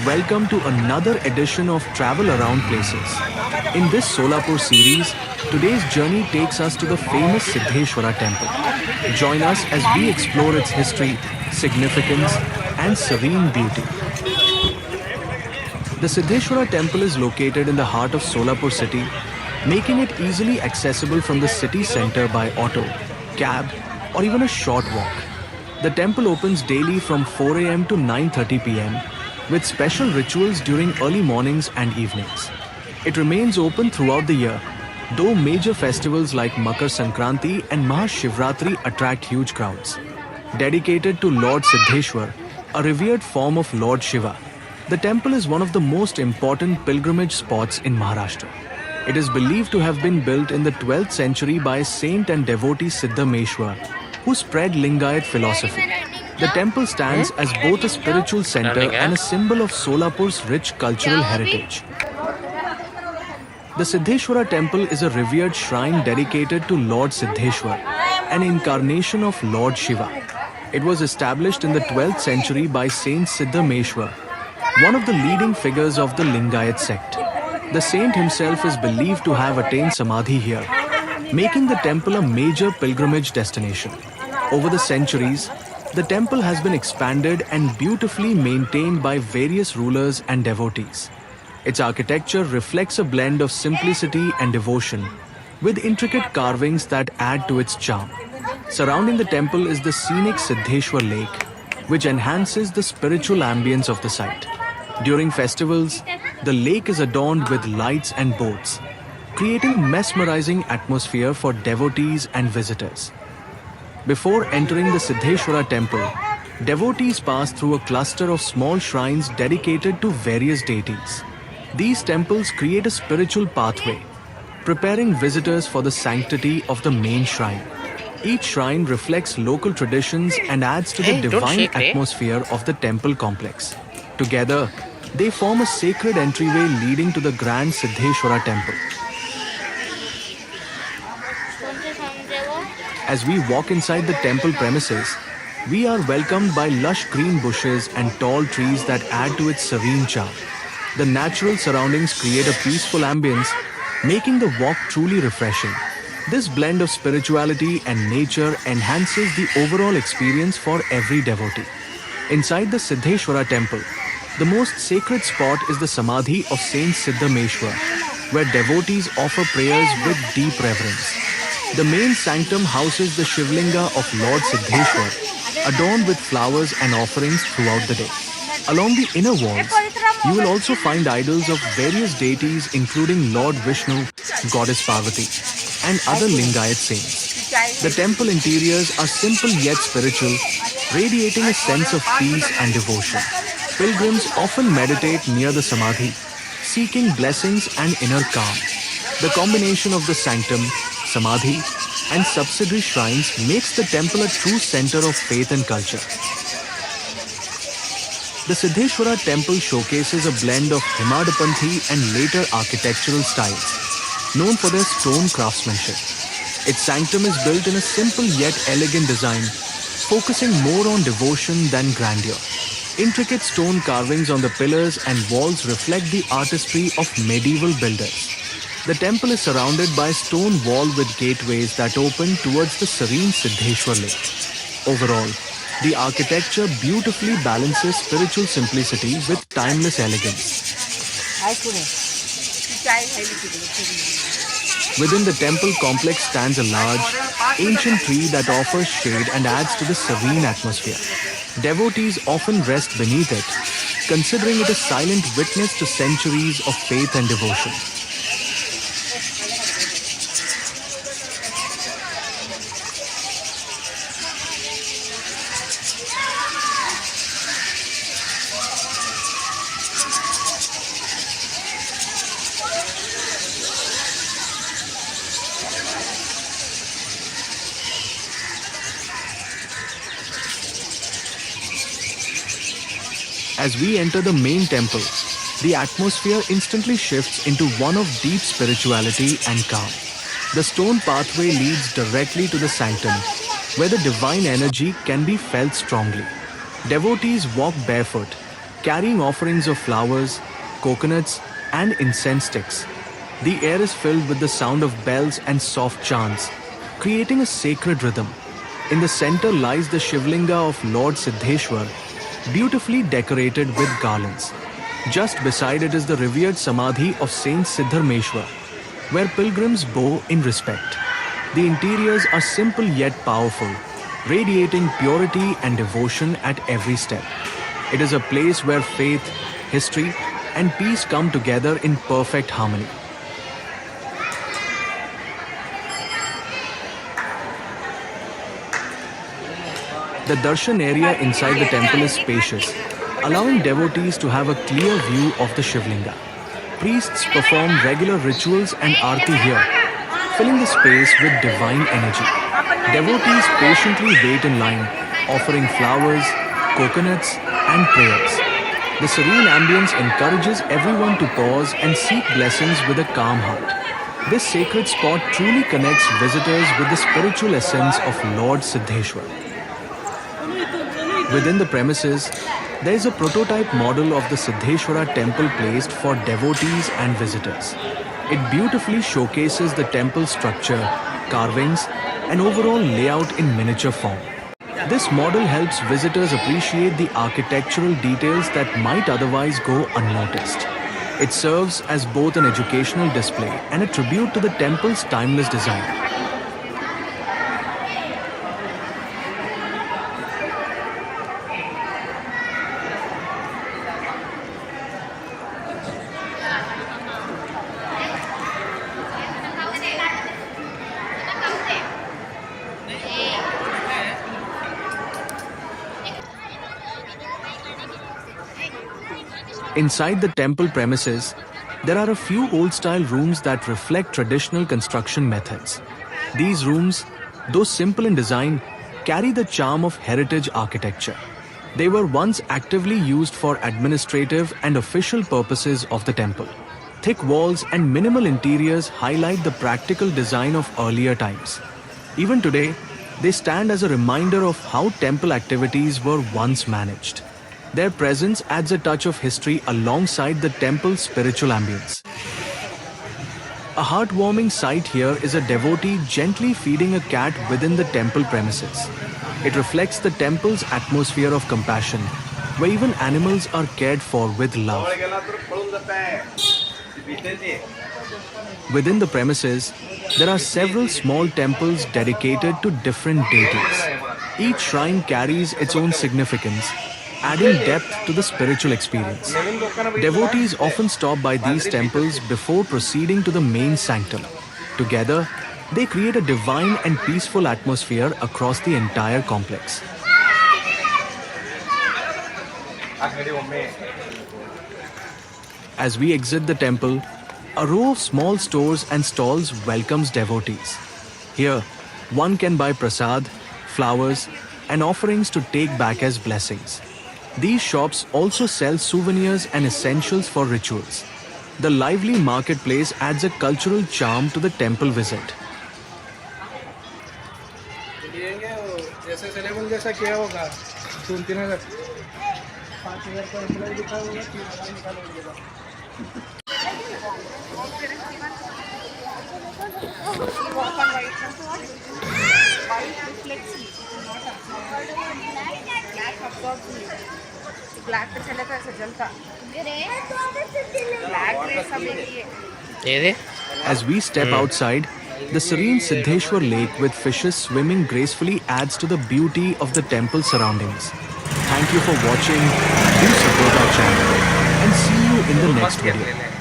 Welcome to another edition of Travel Around Places. In this Solapur series, today's journey takes us to the famous Siddheshwara temple. Join us as we explore its history, significance, and serene beauty. The Siddheshwara temple is located in the heart of Solapur city, making it easily accessible from the city center by auto, cab, or even a short walk. The temple opens daily from 4 a.m. to 9:30 p.m. with special rituals during early mornings and evenings. It remains open throughout the year, though major festivals like Makar Sankranti and Mahashivratri attract huge crowds. Dedicated to Lord Siddheshwar, a revered form of Lord Shiva, the temple is one of the most important pilgrimage spots in Maharashtra. It is believed to have been built in the 12th century by saint and devotee Siddhameshwar, who spread Lingayat philosophy. The temple stands as both a spiritual center and a symbol of Solapur's rich cultural heritage. The Siddheshwara temple is a revered shrine dedicated to Lord Siddheshwar, an incarnation of Lord Shiva. It was established in the 12th century by Saint Siddhameshwar, one of the leading figures of the Lingayat sect. The saint himself is believed to have attained Samadhi here, making the temple a major pilgrimage destination. Over the centuries, the temple has been expanded and beautifully maintained by various rulers and devotees. Its architecture reflects a blend of simplicity and devotion, with intricate carvings that add to its charm. Surrounding the temple is the scenic Siddheshwar Lake, which enhances the spiritual ambience of the site. During festivals, the lake is adorned with lights and boats, creating a mesmerizing atmosphere for devotees and visitors. Before entering the Siddheshwara temple, devotees pass through a cluster of small shrines dedicated to various deities. These temples create a spiritual pathway, preparing visitors for the sanctity of the main shrine. Each shrine reflects local traditions and adds to the divine atmosphere of the temple complex. Together, they form a sacred entryway leading to the grand Siddheshwara temple. As we walk inside the temple premises, we are welcomed by lush green bushes and tall trees that add to its serene charm. The natural surroundings create a peaceful ambience, making the walk truly refreshing. This blend of spirituality and nature enhances the overall experience for every devotee. Inside the Siddheshwara temple, the most sacred spot is the Samadhi of Saint Siddhameshwar, where devotees offer prayers with deep reverence. The main sanctum houses the Shivlinga of Lord Siddheshwar, adorned with flowers and offerings throughout the day. Along the inner walls, you will also find idols of various deities including Lord Vishnu, Goddess Parvati, and other Lingayat saints. The temple interiors are simple yet spiritual, radiating a sense of peace and devotion. Pilgrims often meditate near the Samadhi, seeking blessings and inner calm. The combination of the sanctum, Samadhi, and subsidiary shrines makes the temple a true center of faith and culture. The Siddheshwara temple showcases a blend of Himadapanthi and later architectural styles, known for their stone craftsmanship. Its sanctum is built in a simple yet elegant design, focusing more on devotion than grandeur. Intricate stone carvings on the pillars and walls reflect the artistry of medieval builders. The temple is surrounded by a stone wall with gateways that open towards the serene Siddheshwar Lake. Overall, the architecture beautifully balances spiritual simplicity with timeless elegance. Within the temple complex stands a large, ancient tree that offers shade and adds to the serene atmosphere. Devotees often rest beneath it, considering it a silent witness to centuries of faith and devotion. As we enter the main temple, the atmosphere instantly shifts into one of deep spirituality and calm. The stone pathway leads directly to the sanctum, where the divine energy can be felt strongly. Devotees walk barefoot, carrying offerings of flowers, coconuts, and incense sticks. The air is filled with the sound of bells and soft chants, creating a sacred rhythm. In the center lies the Shivlinga of Lord Siddheshwar, beautifully decorated with garlands. Just beside it is the revered Samadhi of Saint Siddharmeshwar, where pilgrims bow in respect. The interiors are simple yet powerful, radiating purity and devotion at every step. It is a place where faith, history, and peace come together in perfect harmony. The darshan area inside the temple is spacious, allowing devotees to have a clear view of the Shivlinga. Priests perform regular rituals and aarti here, filling the space with divine energy. Devotees patiently wait in line, offering flowers, coconuts, and prayers. The serene ambience encourages everyone to pause and seek blessings with a calm heart. This sacred spot truly connects visitors with the spiritual essence of Lord Siddheshwar. Within the premises, there is a prototype model of the Siddheshwara temple placed for devotees and visitors. It beautifully showcases the temple structure, carvings, and overall layout in miniature form. This model helps visitors appreciate the architectural details that might otherwise go unnoticed. It serves as both an educational display and a tribute to the temple's timeless design. Inside the temple premises, there are a few old-style rooms that reflect traditional construction methods. These rooms, though simple in design, carry the charm of heritage architecture. They were once actively used for administrative and official purposes of the temple. Thick walls and minimal interiors highlight the practical design of earlier times. Even today, they stand as a reminder of how temple activities were once managed. Their presence adds a touch of history alongside the temple's spiritual ambience. A heartwarming sight here is a devotee gently feeding a cat within the temple premises. It reflects the temple's atmosphere of compassion, where even animals are cared for with love. Within the premises, there are several small temples dedicated to different deities. Each shrine carries its own significance, adding depth to the spiritual experience. Devotees often stop by these temples before proceeding to the main sanctum. Together, they create a divine and peaceful atmosphere across the entire complex. As we exit the temple, a row of small stores and stalls welcomes devotees. Here, one can buy prasad, flowers, and offerings to take back as blessings. These shops also sell souvenirs and essentials for rituals. The lively marketplace adds a cultural charm to the temple visit. Black पे चले तो ऐसे जलता black dress हमें ये As we step outside, the serene Siddheshwar lake with fishes swimming gracefully adds to the beauty of the temple surroundings. Thank you for watching. Do support our channel and see you in the next video.